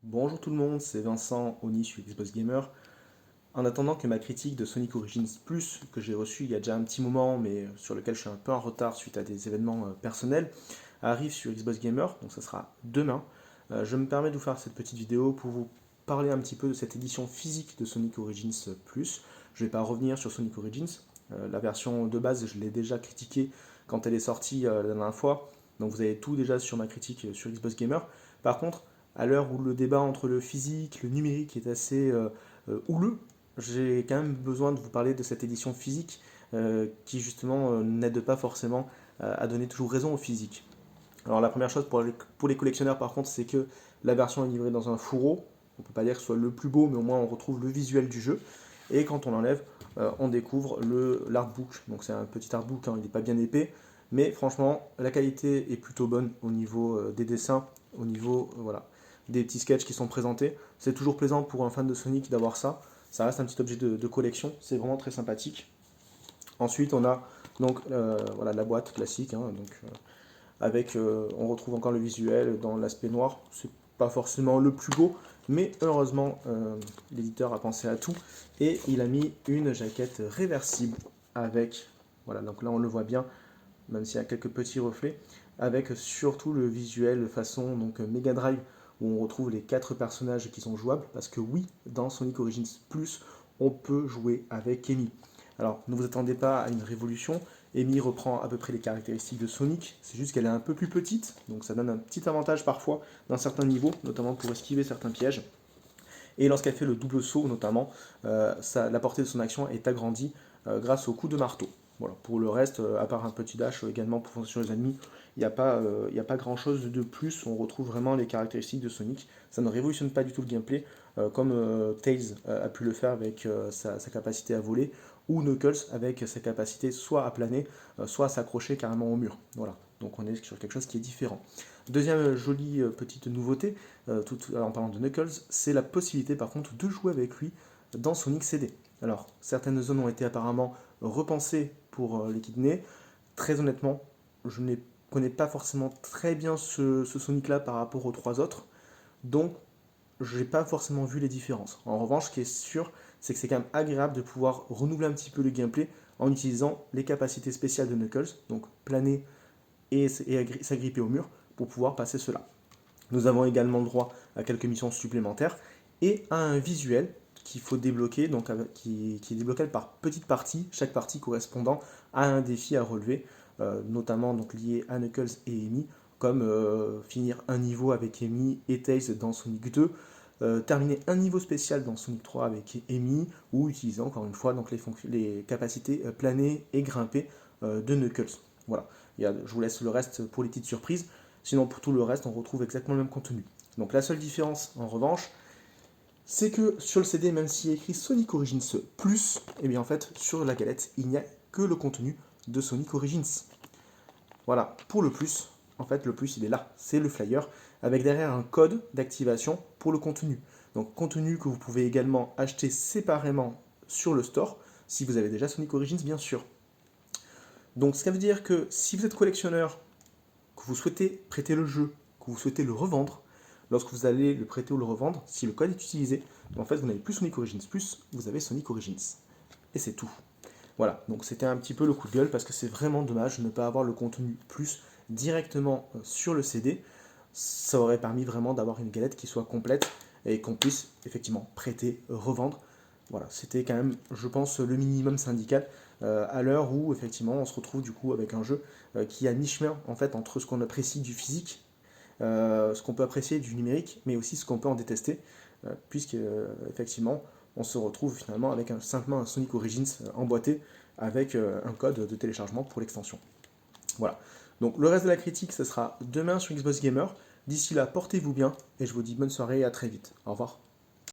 Bonjour tout le monde, c'est Vincent Oni sur Xbox Gamer. En attendant que ma critique de Sonic Origins Plus, que j'ai reçue il y a déjà un petit moment, mais sur lequel je suis un peu en retard suite à des événements personnels, arrive sur Xbox Gamer, donc ça sera demain, je me permets de vous faire cette petite vidéo pour vous parler un petit peu de cette édition physique de Sonic Origins Plus. Je ne vais pas revenir sur Sonic Origins, la version de base je l'ai déjà critiquée quand elle est sortie la dernière fois, donc vous avez tout déjà sur ma critique sur Xbox Gamer. Par contre, à l'heure où le débat entre le physique, le numérique est assez houleux, j'ai quand même besoin de vous parler de cette édition physique qui justement n'aide pas forcément à donner toujours raison au physique. Alors la première chose pour les collectionneurs par contre, c'est que la version est livrée dans un fourreau. On ne peut pas dire que ce soit le plus beau, mais au moins on retrouve le visuel du jeu. Et quand on l'enlève, on découvre l'artbook. Donc c'est un petit artbook, hein, il n'est pas bien épais, mais franchement la qualité est plutôt bonne au niveau des dessins, au niveau voilà, des petits sketchs qui sont présentés. C'est toujours plaisant pour un fan de Sonic d'avoir ça. Ça reste un petit objet de collection, c'est vraiment très sympathique. Ensuite on a donc voilà, la boîte classique, hein, avec, on retrouve encore le visuel dans l'aspect noir. C'est pas forcément le plus beau, mais heureusement, l'éditeur a pensé à tout et il a mis une jaquette réversible avec, voilà, donc là on le voit bien, même s'il y a quelques petits reflets, avec surtout le visuel façon donc Mega Drive où on retrouve les 4 personnages qui sont jouables, parce que oui, dans Sonic Origins Plus, on peut jouer avec Amy. Alors, ne vous attendez pas à une révolution. Amy reprend à peu près les caractéristiques de Sonic, c'est juste qu'elle est un peu plus petite, donc ça donne un petit avantage parfois dans certains niveaux, notamment pour esquiver certains pièges. Et lorsqu'elle fait le double saut, notamment, la portée de son action est agrandie grâce au coup de marteau. Voilà. Pour le reste, à part un petit dash également pour foncer sur les ennemis, il n'y a pas grand chose de plus. On retrouve vraiment les caractéristiques de Sonic. Ça ne révolutionne pas du tout le gameplay, comme Tails a pu le faire avec sa capacité à voler, ou Knuckles avec sa capacité soit à planer, soit à s'accrocher carrément au mur. Voilà. Donc on est sur quelque chose qui est différent. Deuxième jolie petite nouveauté, en parlant de Knuckles, c'est la possibilité par contre de jouer avec lui dans Sonic CD. Alors, certaines zones ont été apparemment repensées pour les kidney. Très honnêtement, je ne connais pas forcément très bien ce Sonic-là par rapport aux trois autres, donc je n'ai pas forcément vu les différences. En revanche, ce qui est sûr, c'est que c'est quand même agréable de pouvoir renouveler un petit peu le gameplay en utilisant les capacités spéciales de Knuckles, donc planer et s'agripper au mur, pour pouvoir passer cela. Nous avons également le droit à quelques missions supplémentaires et à un visuel qu'il faut débloquer, donc qui est débloquable par petites parties, chaque partie correspondant à un défi à relever, notamment donc lié à Knuckles et Amy, comme finir un niveau avec Amy et Tails dans Sonic 2, terminer un niveau spécial dans Sonic 3 avec Amy, ou utiliser encore une fois donc les capacités planer et grimper de Knuckles. Voilà, je vous laisse le reste pour les petites surprises. Sinon, pour tout le reste, on retrouve exactement le même contenu. Donc la seule différence, en revanche, c'est que sur le CD, même s'il y a écrit Sonic Origins Plus, et bien en fait, sur la galette, il n'y a que le contenu de Sonic Origins. Voilà, pour le plus, en fait, le plus, il est là. C'est le flyer, avec derrière un code d'activation pour le contenu. Donc, contenu que vous pouvez également acheter séparément sur le store, si vous avez déjà Sonic Origins, bien sûr. Donc, ça veut dire que si vous êtes collectionneur, que vous souhaitez prêter le jeu, que vous souhaitez le revendre, lorsque vous allez le prêter ou le revendre, si le code est utilisé, en fait vous n'avez plus Sonic Origins Plus, vous avez Sonic Origins. Et c'est tout. Voilà, donc c'était un petit peu le coup de gueule parce que c'est vraiment dommage de ne pas avoir le contenu plus directement sur le CD. Ça aurait permis vraiment d'avoir une galette qui soit complète et qu'on puisse effectivement prêter, revendre. Voilà, c'était quand même, je pense, le minimum syndical à l'heure où effectivement on se retrouve du coup avec un jeu qui est à mi-chemin en fait entre ce qu'on apprécie du physique, ce qu'on peut apprécier du numérique, mais aussi ce qu'on peut en détester, puisque effectivement on se retrouve finalement avec simplement un Sonic Origins emboîté avec un code de téléchargement pour l'extension. Voilà. Donc le reste de la critique, ce sera demain sur Xbox Gamer. D'ici là, portez-vous bien et je vous dis bonne soirée et à très vite. Au revoir.